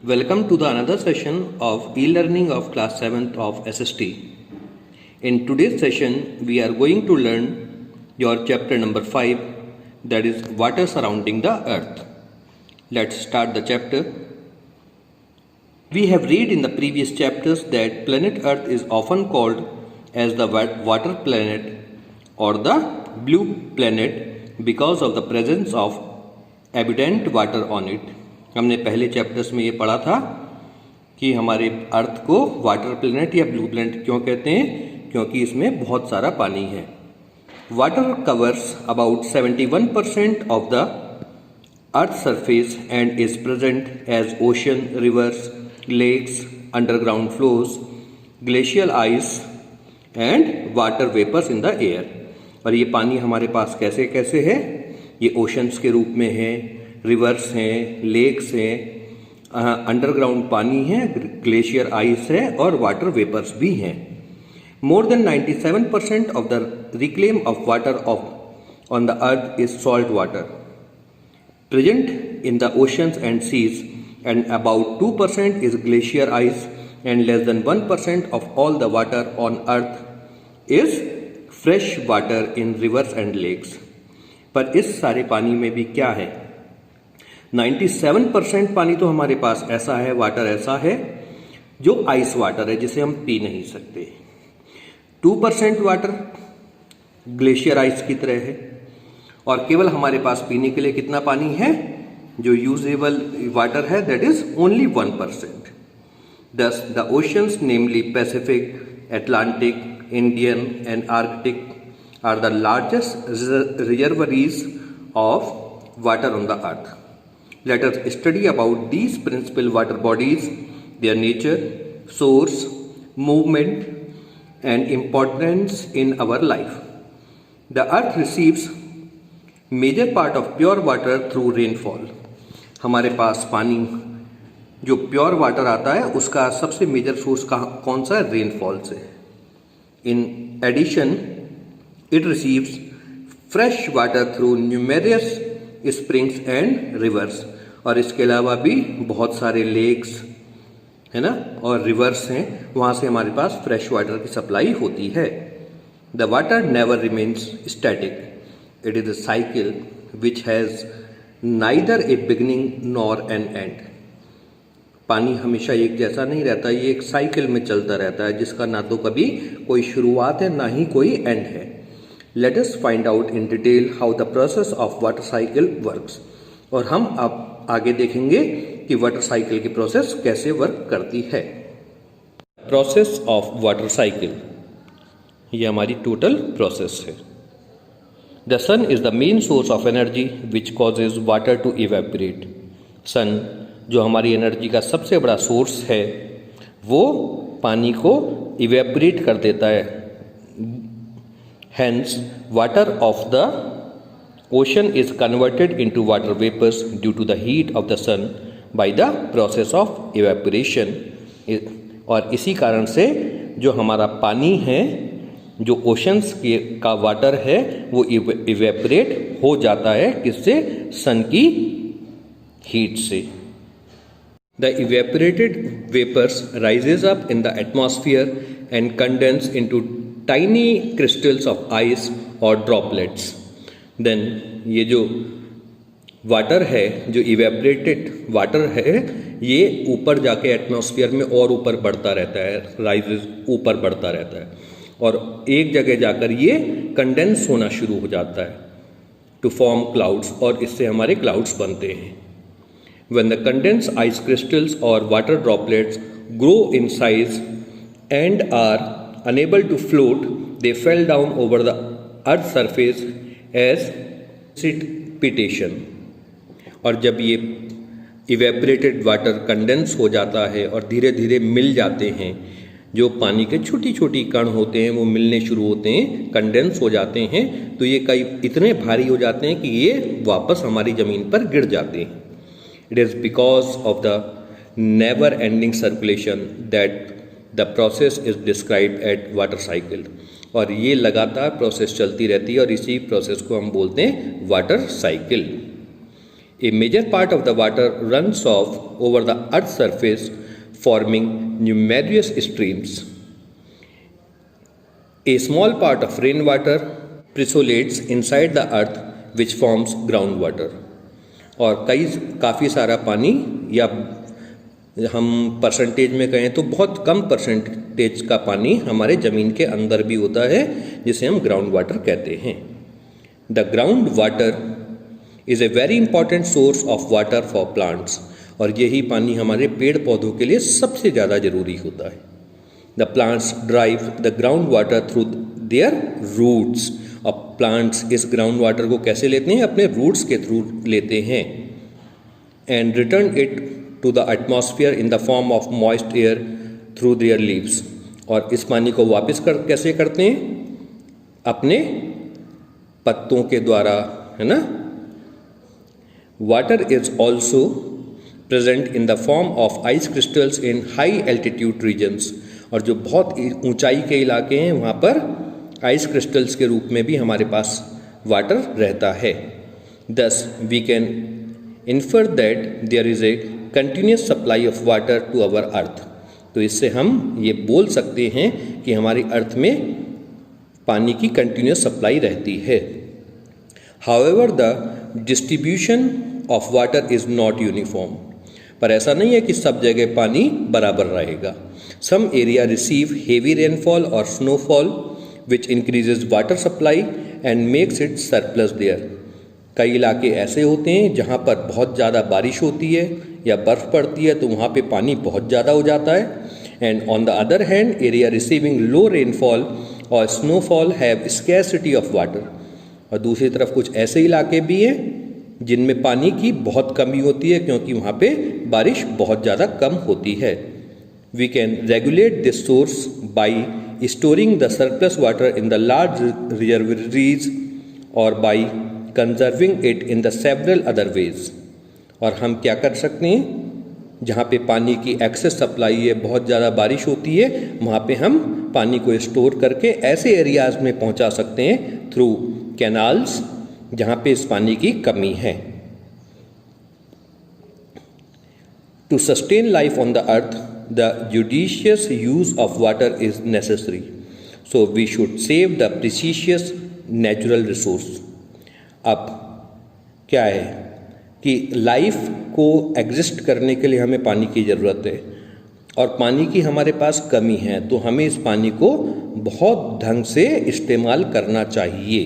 Welcome to the another session of e-learning of class 7th of SST. In today's session, we are going to learn your chapter number 5, that is water surrounding the earth. Let's start the chapter. We have read in the previous chapters that planet Earth is often called as the water planet or the blue planet because of the presence of abundant water on it. हमने पहले chapters में ये पढ़ा था कि हमारे earth को water planet या ब्लू प्लेनेट क्यों कहते हैं, क्योंकि इसमें बहुत सारा पानी है. Water covers about 71% of the earth surface and is present as ocean, rivers, lakes, underground flows, glacial ice and water vapours in the air. और ये पानी हमारे पास कैसे कैसे है? ये ओशंस के रूप में है, रिवर्स हैं, लेक्स हैं, अंडरग्राउंड पानी है, ग्लेशियर आइस है और वाटर वेपर्स भी हैं. More than 97% of the reclaim of water of on the earth is salt water present in the oceans and seas, and about 2% is glacier ice, and less than 1% of all the water on earth is fresh water in rivers and lakes. पर इस सारे पानी में भी क्या है? 97% पानी तो हमारे पास ऐसा है, वाटर ऐसा है जो आइस वाटर है, जिसे हम पी नहीं सकते. 2% वाटर ग्लेशियर आइस की तरह है, और केवल हमारे पास पीने के लिए कितना पानी है जो यूजेबल वाटर है? That is only 1%. Thus the oceans namely Pacific, Atlantic, Indian and Arctic are the largest reservoirs of water on the earth. Let us study about these principal water bodies, their nature, source, movement, and importance in our life. The earth receives major part of pure water through rainfall. हमारे पास पानी जो pure water आता है उसका सबसे major source कौन सा है? रेनफॉल से. In addition, it receives fresh water through numerous springs and reverse. और इसके अलावा भी बहुत सारे लेक्स है ना, और रिवर्स हैं, वहाँ से हमारे पास फ्रेश वाटर की सप्लाई होती है. The water never remains static, it is a cycle which has neither a beginning nor an end. पानी हमेशा एक जैसा नहीं रहता, ये एक साइकिल में चलता रहता है जिसका ना तो कभी कोई शुरुआत है ना ही कोई एंड है. Let us find out in detail how the process of water cycle works. और हम अब आगे देखेंगे कि वाटर साइकिल की प्रोसेस कैसे वर्क करती है. प्रोसेस ऑफ वाटर साइकिल, ये हमारी टोटल प्रोसेस है. The sun is the main source of energy which causes water to evaporate. Sun जो हमारी एनर्जी का सबसे बड़ा सोर्स है, वो पानी को इवेपोरेट कर देता है. Hence, water of the ocean is converted into water vapors due to the heat of the sun by the process of evaporation. और इसी कारण से जो हमारा पानी है, जो ओशंस के का वाटर है, वो इवेपोरेट हो जाता है. किससे? सन की हीट से. The evaporated vapors rises up in the atmosphere and condense into tiny crystals of ice or droplets. Then ये जो वाटर है, जो इवेपोरेटेड वाटर है, ये ऊपर जाके एटमॉस्फेयर में और ऊपर बढ़ता रहता है, राइजेस ऊपर बढ़ता रहता है, और एक जगह जाकर ये कंडेंस होना शुरू हो जाता है टू फॉर्म क्लाउड्स, और इससे हमारे क्लाउड्स बनते हैं. When the condensed ice crystals or water droplets grow in size and are unable to float, they fell down over the earth's surface as precipitation. और जब ये इवेपोरेटेड वाटर कंडेंस हो जाता है और धीरे धीरे मिल जाते हैं, जो पानी के छोटी छोटी कण होते हैं वो मिलने शुरू होते हैं, कंडेंस हो जाते हैं, तो ये कई इतने भारी हो जाते हैं कि ये वापस हमारी ज़मीन पर गिर जाते हैं. It is because of the never ending circulation that the process is described at water cycle. और ये लगातार प्रोसेस चलती रहती है, और इसी प्रोसेस को हम बोलते हैं water cycle. A major part of the water runs off over the earth's surface, forming numerous streams. A small part of rainwater precipitates inside the earth, which forms groundwater. और काफ़ी सारा पानी, या हम परसेंटेज में कहें तो बहुत कम परसेंटेज का पानी हमारे ज़मीन के अंदर भी होता है, जिसे हम ग्राउंड वाटर कहते हैं। The ground water is a very important source of water for plants, और यही पानी हमारे पेड़ पौधों के लिए सबसे ज़्यादा ज़रूरी होता है। The plants drive the ground water through their roots, और प्लांट्स इस ग्राउंड वाटर को कैसे लेते हैं? अपने रूट्स के थ्रू लेते हैं। And return it to the atmosphere in the form of moist air through their leaves, और इस पानी को वापस कैसे करते हैं? अपने पत्तों के द्वारा, है ना। Water is also present in the form of ice crystals in high altitude regions, और जो बहुत ऊंचाई के इलाके हैं वहाँ पर आइस क्रिस्टल्स के रूप में भी हमारे पास वाटर रहता है। Thus we can infer that there is a continuous supply of water to our earth, तो इससे हम ये बोल सकते हैं कि हमारी अर्थ में पानी की कंटिन्यूस सप्लाई रहती है। However the distribution of water is not uniform, पर ऐसा नहीं है कि सब जगह पानी बराबर रहेगा। Some area receive heavy rainfall और snowfall which increases water supply and makes it surplus there. कई इलाके ऐसे होते हैं जहाँ पर बहुत ज़्यादा बारिश होती है या बर्फ़ पड़ती है, तो वहाँ पे पानी बहुत ज़्यादा हो जाता है। And on the other hand area receiving low rainfall और snowfall have scarcity of water, और दूसरी तरफ कुछ ऐसे इलाके भी हैं जिनमें पानी की बहुत कमी होती है, क्योंकि वहाँ पे बारिश बहुत ज़्यादा कम होती है। We can regulate this source by storing the surplus water in the large reservoirs और by conserving it in the several other ways. और हम क्या कर सकते हैं? जहाँ पे पानी की एक्सेस सप्लाई है, बहुत ज़्यादा बारिश होती है, वहाँ पे हम पानी को स्टोर करके ऐसे एरियाज़ में पहुँचा सकते हैं थ्रू कैनाल्स जहाँ पे इस पानी की कमी है। To sustain life on the earth the judicious use of water is necessary, so we should save the precious natural resource। अब क्या है कि लाइफ को एग्जिस्ट करने के लिए हमें पानी की ज़रूरत है, और पानी की हमारे पास कमी है, तो हमें इस पानी को बहुत ढंग से इस्तेमाल करना चाहिए।